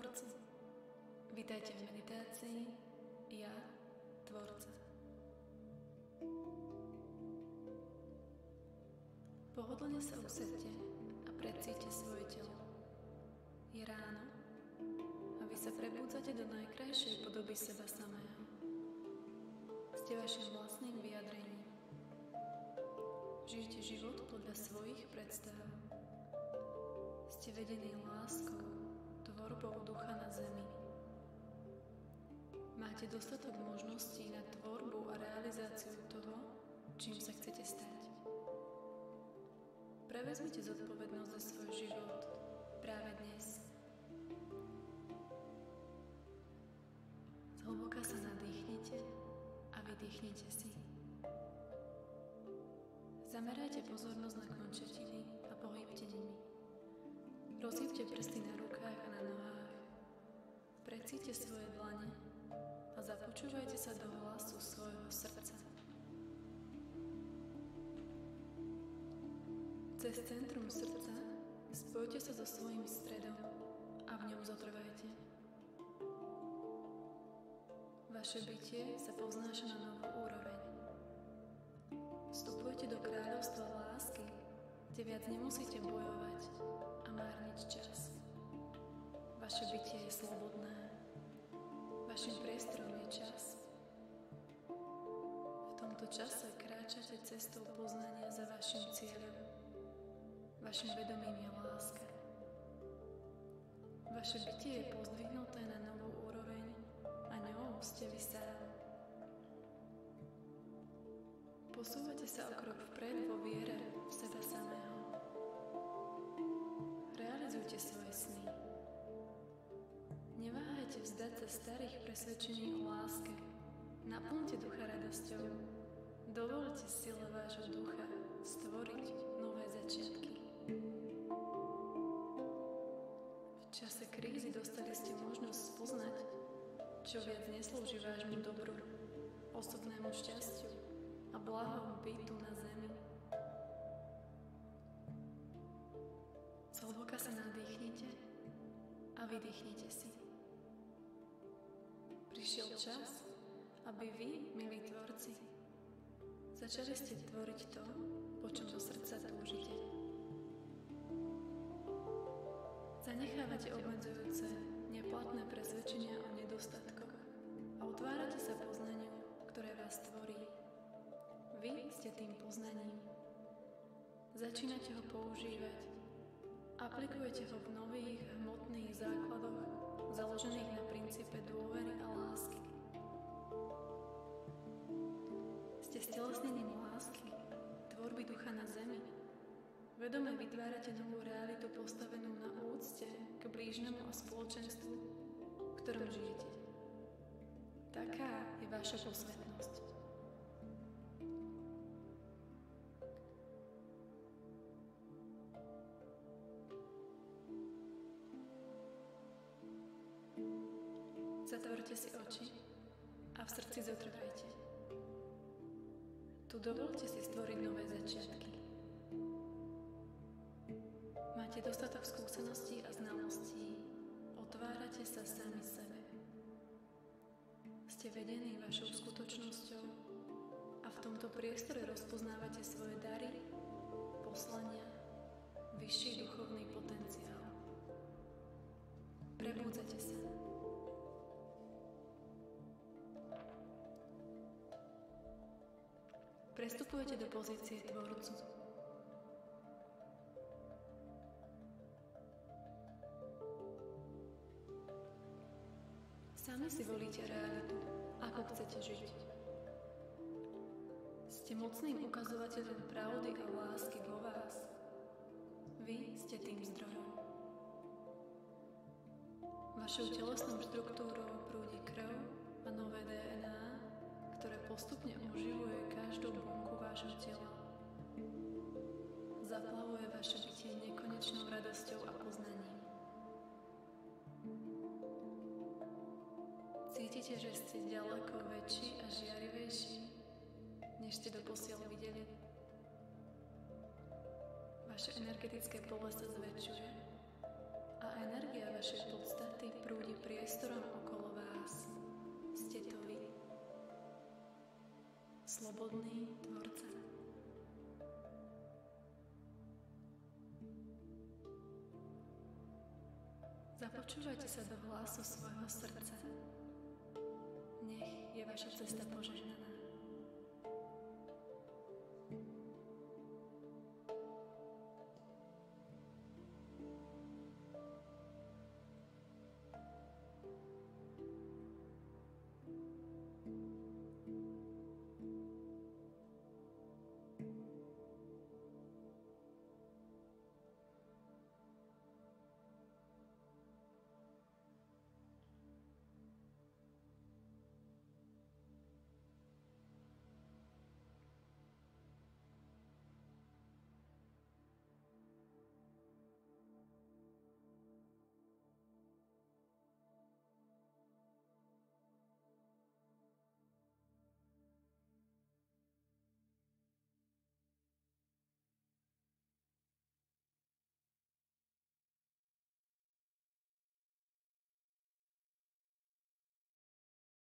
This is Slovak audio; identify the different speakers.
Speaker 1: tvorci. Vítajte v meditácii Ja, tvorca. Pohodlne sa usaďte a precíťte svoje telo. Je ráno a vy sa prebúdzate do najkrajšej podoby seba samého. Ste vašim vlastným vyjadrením. Žijete život podľa svojich predstav. Ste vedení láskou, tvorbou ducha na zemi. Máte dostatok možností na tvorbu a realizáciu toho, čím sa chcete stať. Prevezmite zodpovednosť za svoj život práve dnes. Zhlboka sa nadýchnite a vydýchnite si. Zamerajte pozornosť na končetiny a pohybte nimi. Rozhýbte prsty na rukách a na nohách. Precíťte svoje dlane a započúvajte sa do hlasu svojho srdca. Cez centrum srdca spojte sa so svojím stredom a v ňom zotrvajte. Vaše bytie sa povznáša na novú úroveň. Vstupujete do kráľovstva lásky, kde viac nemusíte bojovať a márniť čas. Vaše bytie je slobodné. Vašim priestorom je čas. V tomto čase kráčate cestou poznania za vašim cieľom. Vašim vedomím je láska. Vaše bytie je pozdvihnuté na novú úroveň a ňou ste vy sám. Posúvate sa o krok vpred vo viere v seba samého. Realizujte svoje sny. Neváhajte vzdať sa starých presvedčení o láske. Naplňte ducha radosťou. Dovolte sile vášho ducha stvoriť nové začiatky. V čase krízy dostali ste možnosť spoznať, čo viac neslúži vášmu dobru, osobnému šťastiu a blahom bytu na zemi. Zhlboka sa nadýchnite a vydýchnite si. Prišiel čas, aby vy, milí tvorci, začali ste tvoriť to, po čom do srdca túžite. Zanechávate obmedzujúce, neplatné presvedčenia o nedostatkoch a otvárate sa poznaniu, ktoré vás tvorí. Vy ste tým poznaním. Začínate ho používať. Aplikujete ho v nových hmotných základoch, založených na princípe dôvery a lásky. Ste stelesnením lásky, tvorby ducha na zemi. Vedome vytvárate novú realitu postavenú na úcte k blížnemu a spoločenstvu, v ktorom žijete. Taká je vaša posvetnosť. Zatvorte si oči a v srdci zotrvajte. Tu dovolte si stvoriť nové začiatky. Máte dostatok skúseností a znalostí. Otvárate sa sami sebe. Ste vedení vašou skutočnosťou a v tomto priestore rozpoznávate svoje dary, poslania, vyšší duchovný potenciál. Prebúdzate sa. Prestupujete do pozície tvorcu. Sami si volíte realitu, ako chcete žiť. Ste mocným ukazovateľom pravdy a lásky vo vás. Vy ste tým zdrojom. Vašou telesnou štruktúrou prúdi krv a nové DNA, ktoré postupne oživuje každú bunku vášho tela. Zaplavuje vaše bytie nekonečnou radosťou a poznaním. Cítite, že ste ďaleko väčší a žiarivejší, než ste doposiaľ videli. Vaše energetické pole sa zväčšuje a energia vašej podstaty prúdi priestorom okolo vás. Ste to vy. Slobodný tvorca. Započúvajte sa do hlasu svojho srdca. Nech je vaša cesta požehnaná.